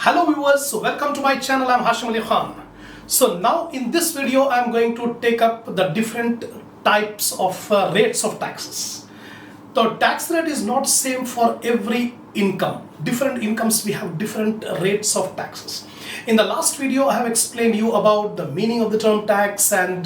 Hello viewers, so welcome to my channel. I'm Hasham. So now in this video I'm going to take up the different types of rates of taxes. The tax rate is not same for every income. Different incomes we have different rates of taxes. In the last video I have explained you about the meaning of the term tax and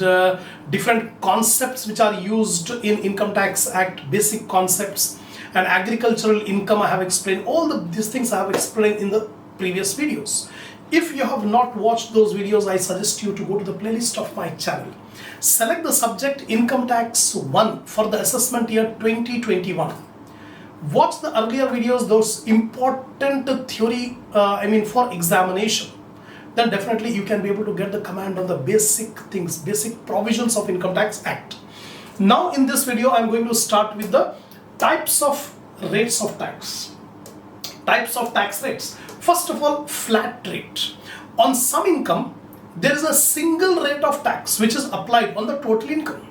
different concepts which are used in Income Tax Act, basic concepts, and agricultural income. I have explained all these things. I have explained in the previous videos. If you have not watched those videos, I suggest you to go to the playlist of my channel. Select the subject Income Tax 1 for the assessment year 2021. Watch the earlier videos, those important theory, for examination. Then definitely you can be able to get the command on the basic things, basic provisions of Income Tax Act. Now in this video, I'm going to start with the types of rates of tax. Types of tax rates. First of all, flat rate. On some income, there is a single rate of tax which is applied on the total income.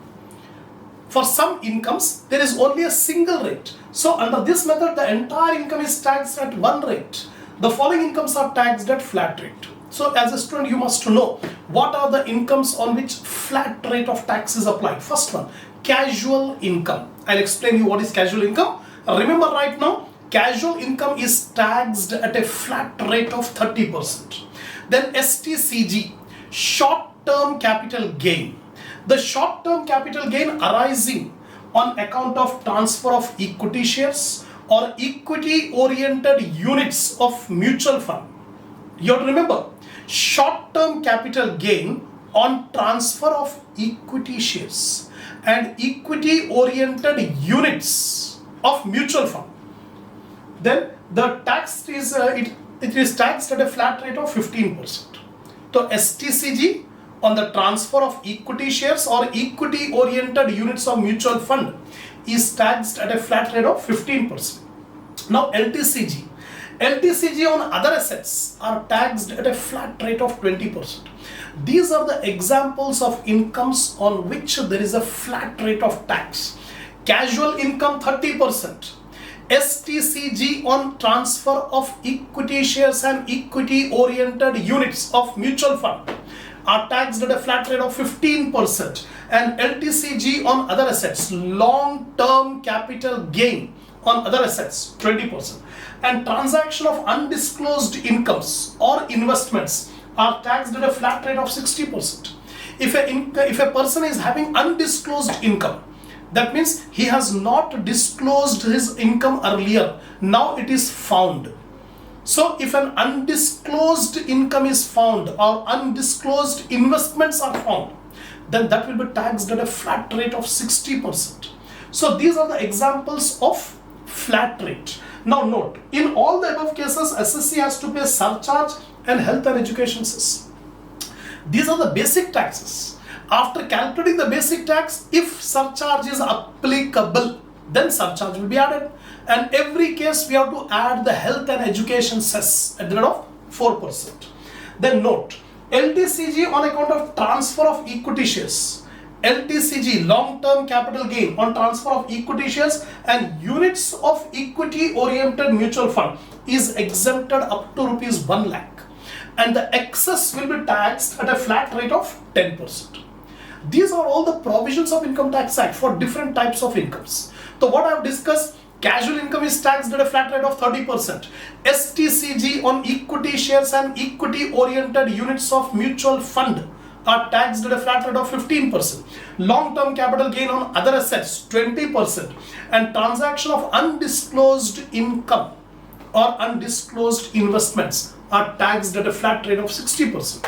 For some incomes, there is only a single rate. So under this method, the entire income is taxed at one rate. The following incomes are taxed at flat rate. So as a student, you must know what are the incomes on which flat rate of tax is applied. First one, casual income. I'll explain you what is casual income. Remember right now, casual income is taxed at a flat rate of 30%. Then STCG, short-term capital gain. The short-term capital gain arising on account of transfer of equity shares or equity-oriented units of mutual fund. You have to remember, short-term capital gain on transfer of equity shares and equity-oriented units of mutual fund. Then the tax is it is taxed at a flat rate of 15%. So STCG on the transfer of equity shares or equity oriented units of mutual fund is taxed at a flat rate of 15%. Now LTCG on other assets are taxed at a flat rate of 20%. These are the examples of incomes on which there is a flat rate of tax. Casual income 30%. STCG on transfer of equity shares and equity oriented units of mutual fund are taxed at a flat rate of 15%, and LTCG on other assets, long term capital gain on other assets 20%, and transaction of undisclosed incomes or investments are taxed at a flat rate of 60%. If a person is having undisclosed income, that means he has not disclosed his income earlier. Now it is found. So if an undisclosed income is found or undisclosed investments are found, then that will be taxed at a flat rate of 60%. So these are the examples of flat rate. Now note, in all the above cases, SSC has to pay surcharge and health and education cess. These are the basic taxes. After calculating the basic tax, if surcharge is applicable, then surcharge will be added. And every case we have to add the health and education cess at the rate of 4%. Then note, LTCG on account of transfer of equity shares. LTCG, long-term capital gain on transfer of equity shares and units of equity-oriented mutual fund is exempted up to rupees 1 lakh. And the excess will be taxed at a flat rate of 10%. These are all the provisions of Income Tax Act for different types of incomes. So what I have discussed, casual income is taxed at a flat rate of 30%. STCG on equity shares and equity oriented units of mutual fund are taxed at a flat rate of 15%. Long-term capital gain on other assets 20%. And transaction of undisclosed income or undisclosed investments are taxed at a flat rate of 60%.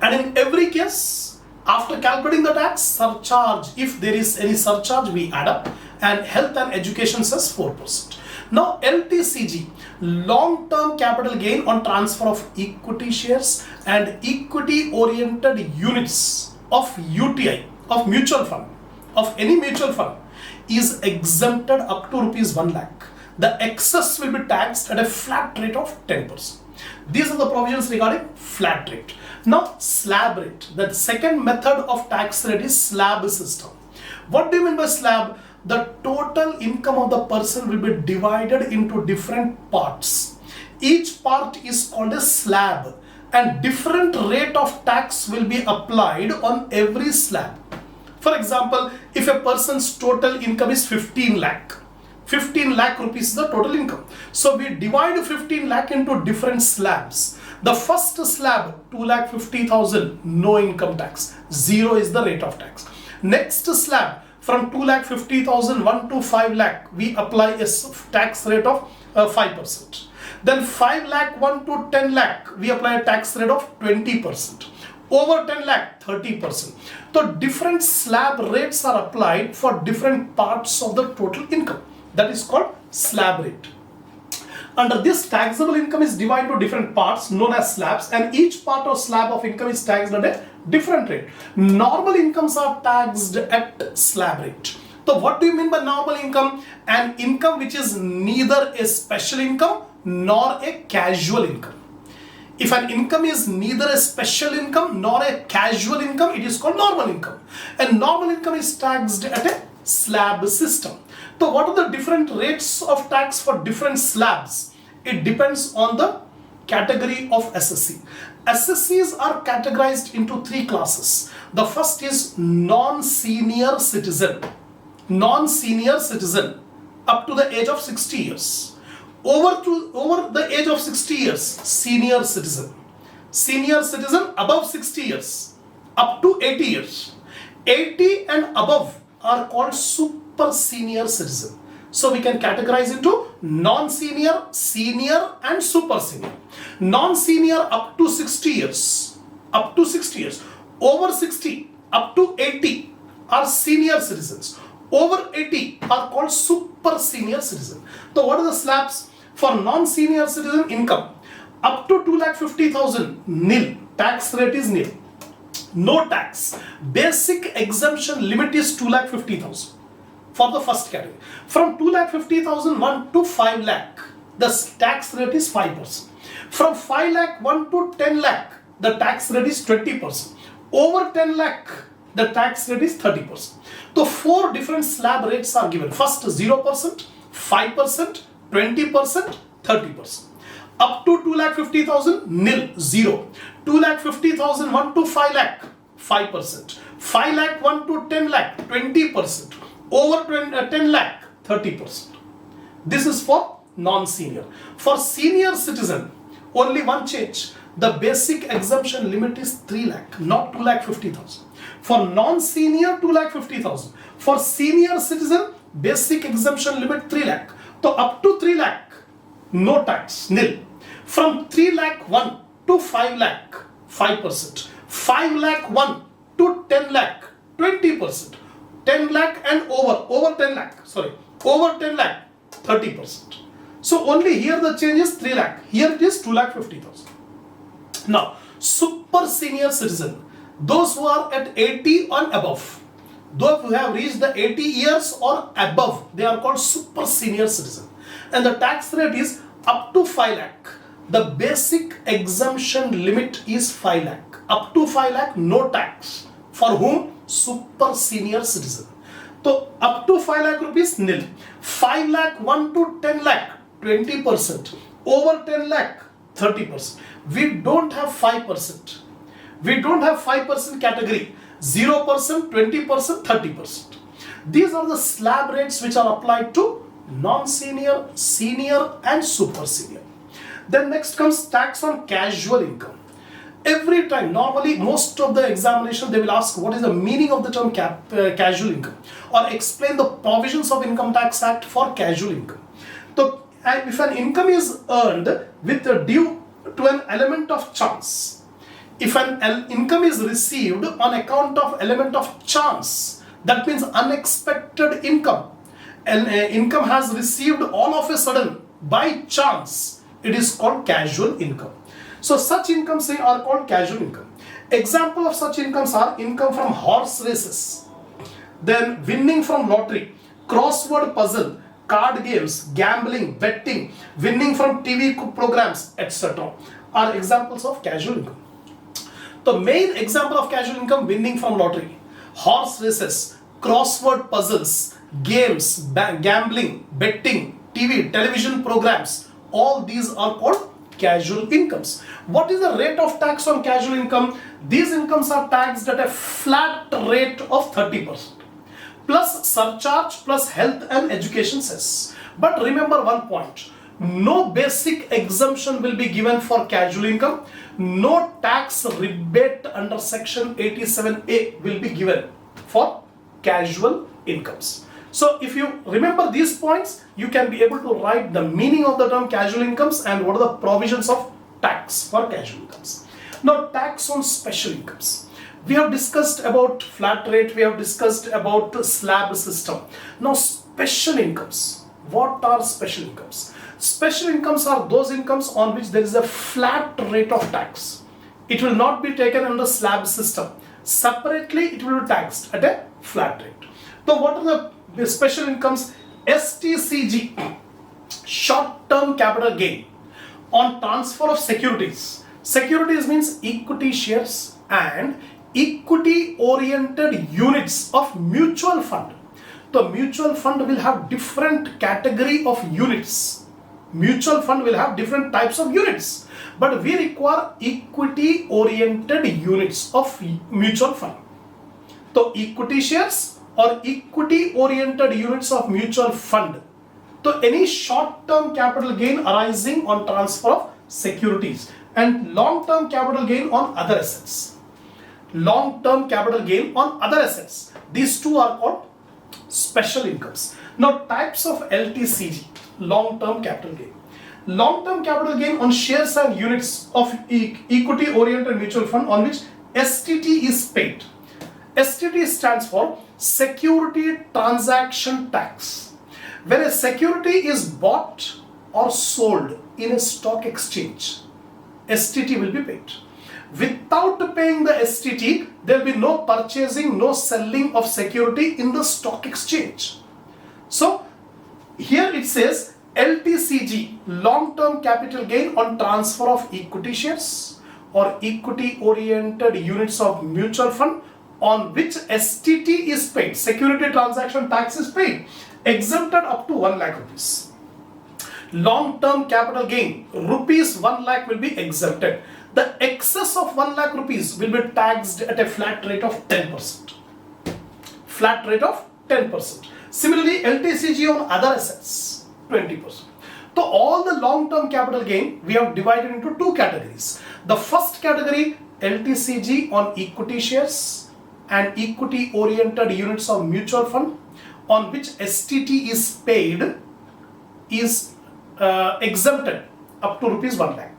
And in every case, after calculating the tax, surcharge, if there is any surcharge, we add up, and health and education cess 4%. Now LTCG, long-term capital gain on transfer of equity shares and equity-oriented units of UTI, of mutual fund, of any mutual fund, is exempted up to rupees 1 lakh. The excess will be taxed at a flat rate of 10%. These are the provisions regarding flat rate. Now slab rate, the second method of tax rate is slab system. What do you mean by slab? The total income of the person will be divided into different parts. Each part is called a slab, and different rate of tax will be applied on every slab. For example, if a person's total income is 15 lakh, 15 lakh rupees is the total income. So we divide 15 lakh into different slabs. The first slab, 2,50,000, no income tax, 0 is the rate of tax. Next slab, from 2,50,000, 1 to 5 lakh, we apply a tax rate of 5%. Then 5 lakh, 1 to 10 lakh, we apply a tax rate of 20%. Over 10 lakh, 30%. So different slab rates are applied for different parts of the total income. That is called slab rate. Under this, taxable income is divided into different parts known as slabs, and each part or slab of income is taxed at a different rate. Normal incomes are taxed at slab rate. So what do you mean by normal income? An income which is neither a special income nor a casual income. If an income is neither a special income nor a casual income, it is called normal income. And normal income is taxed at a slab system. So what are the different rates of tax for different slabs? It depends on the category of SSC. SSCs are categorized into 3 classes. The first is non-senior citizen. Non-senior citizen up to the age of 60 years. Over the age of 60 years, senior citizen. Senior citizen above 60 years, up to 80 years. 80 and above are called super senior citizen. So we can categorize into non-senior, senior and super senior. Non-senior up to 60 years. Up to 60 years. Over 60, up to 80 are senior citizens. Over 80 are called super senior citizen. So what are the slabs? For non-senior citizen income, up to 2,50,000, nil. Tax rate is nil. No tax. Basic exemption limit is 2,50,000 for the first category. From 2,50,000, 1 to 5 lakh, the tax rate is 5%. From 5 lakh, 1 to 10 lakh, the tax rate is 20%. Over 10 lakh, the tax rate is 30%. So 4 different slab rates are given. First 0%, 5%, 20%, 30%. Up to 2,50,000, nil, 0. 2,50,000, 1 to 5 lakh, 5%. 5 lakh, 1 to 10 lakh, 20%. Over 10 lakh, 30%. This is for non-senior. For senior citizen, only one change. The basic exemption limit is 3 lakh, not 2,50,000. For non-senior, 2,50,000. For senior citizen, basic exemption limit 3 lakh. So up to 3 lakh, no tax, nil. From 3 lakh 1 to 5 lakh, 5%. 5 lakh 1 to 10 lakh, 20%. 10 lakh and over 10 lakh, over 10 lakh, 30%. So only here the change is 3 lakh. Here it is 2,50,000. Now, super senior citizen, those who are at 80 and above, those who have reached the 80 years or above, they are called super senior citizen. And the tax rate is up to 5 lakh. The basic exemption limit is 5 lakh. Up to 5 lakh, no tax. For whom? Super senior citizen. So up to 5 lakh rupees, nil. 5 lakh, 1 to 10 lakh, 20%. Over 10 lakh, 30%. We don't have 5%. We don't have 5% category. 0%, 20%, 30%. These are the slab rates which are applied to non-senior, senior and super senior. Then next comes tax on casual income. Every time, normally most of the examination they will ask what is the meaning of the term casual income, or explain the provisions of Income Tax Act for casual income. So if an income is earned with a due to an element of chance, if an income is received on account of element of chance, that means unexpected income, and income has received all of a sudden by chance, it is called casual income. So such incomes are called casual income. Example of such incomes are income from horse races, then winning from lottery, crossword puzzle, card games, gambling, betting, winning from TV programs, etc. are examples of casual income. The main example of casual income: winning from lottery, horse races, crossword puzzles, games, gambling, betting, TV, television programs, all these are called casual incomes. What is the rate of tax on casual income? These incomes are taxed at a flat rate of 30% plus surcharge plus health and education cess. But remember one point, no basic exemption will be given for casual income. No tax rebate under section 87A will be given for casual incomes. So if you remember these points, you can be able to write the meaning of the term casual incomes and what are the provisions of tax for casual incomes. Now, tax on special incomes. We have discussed about flat rate, we have discussed about slab system. Now, special incomes. What are special incomes? Special incomes are those incomes on which there is a flat rate of tax. It will not be taken under slab system. Separately, it will be taxed at a flat rate. So, what are the special incomes? STCG, short-term capital gain on transfer of securities. Securities means equity shares and equity-oriented units of mutual fund. The mutual fund will have different category of units. Mutual fund will have different types of units, but we require equity oriented units of mutual fund. So equity shares or equity oriented units of mutual fund. So any short term capital gain arising on transfer of securities and long term capital gain on other assets. Long term capital gain on other assets. These two are called special incomes. Now, types of LTCG, long-term capital gain. Long-term capital gain on shares and units of equity-oriented mutual fund on which STT is paid. STT stands for Security Transaction Tax. When a security is bought or sold in a stock exchange, STT will be paid. Without paying the STT, there will be no purchasing, no selling of security in the stock exchange. So, here it says LTCG, long-term capital gain on transfer of equity shares or equity-oriented units of mutual fund on which STT is paid, security transaction tax is paid, exempted up to 1 lakh rupees. Long-term capital gain, rupees 1 lakh will be exempted. The excess of 1 lakh rupees will be taxed at a flat rate of 10%. Flat rate of 10%. Similarly, LTCG on other assets, 20%. So all the long-term capital gain we have divided into two categories. The first category, LTCG on equity shares and equity-oriented units of mutual fund on which STT is paid, is exempted up to rupees 1 lakh.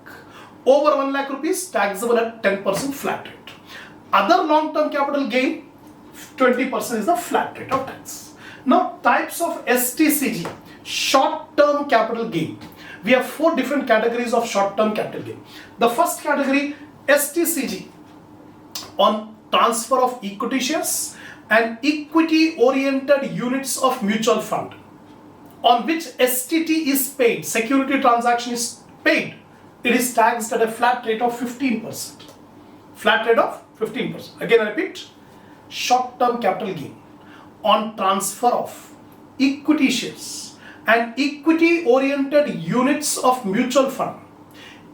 Over 1 lakh rupees, taxable at 10% flat rate. Other long-term capital gain, 20% is the flat rate of tax. Now, types of STCG, short-term capital gain. We have 4 different categories of short-term capital gain. The first category, STCG, on transfer of equity shares and equity-oriented units of mutual fund, on which STT is paid, security transaction is paid. It is taxed at a flat rate of 15%. Flat rate of 15%. Again, I repeat, short-term capital gain on transfer of equity shares and equity-oriented units of mutual fund.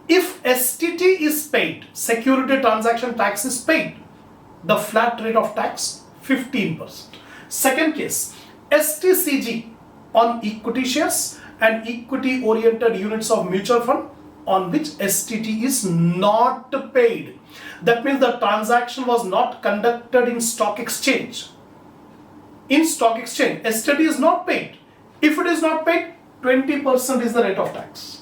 If STT is paid, security transaction tax is paid, the flat rate of tax 15%. Second case, STCG on equity shares and equity-oriented units of mutual fund on which STT is not paid. That means the transaction was not conducted in stock exchange. In stock exchange, STT is not paid. If it is not paid, 20% is the rate of tax.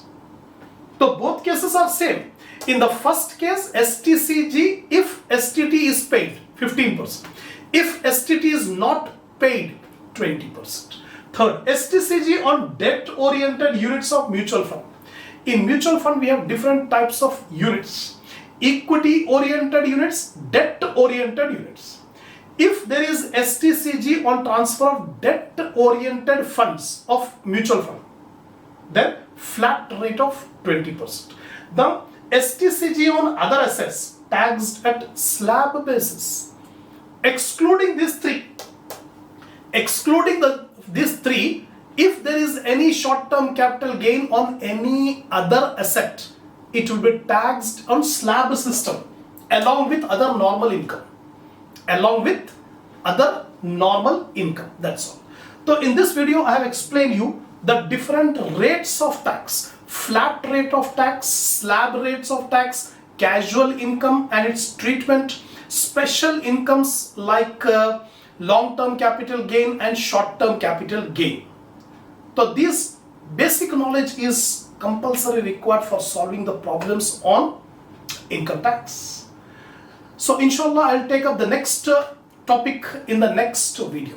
So both cases are same. In the first case, STCG, if STT is paid, 15%. If STT is not paid, 20%. Third, STCG on debt-oriented units of mutual fund. In mutual fund, we have different types of units. Equity-oriented units, debt-oriented units. If there is STCG on transfer of debt-oriented funds of mutual fund, then flat rate of 20%. Now, STCG on other assets taxed at slab basis. Excluding these three, If there is any short-term capital gain on any other asset, it will be taxed on slab system along with other normal income. Along with other normal income. That's all. So in this video, I have explained you the different rates of tax: flat rate of tax, slab rates of tax, casual income and its treatment, special incomes like long-term capital gain and short-term capital gain. So this basic knowledge is compulsory required for solving the problems on income tax. So inshallah, I'll take up the next topic in the next video.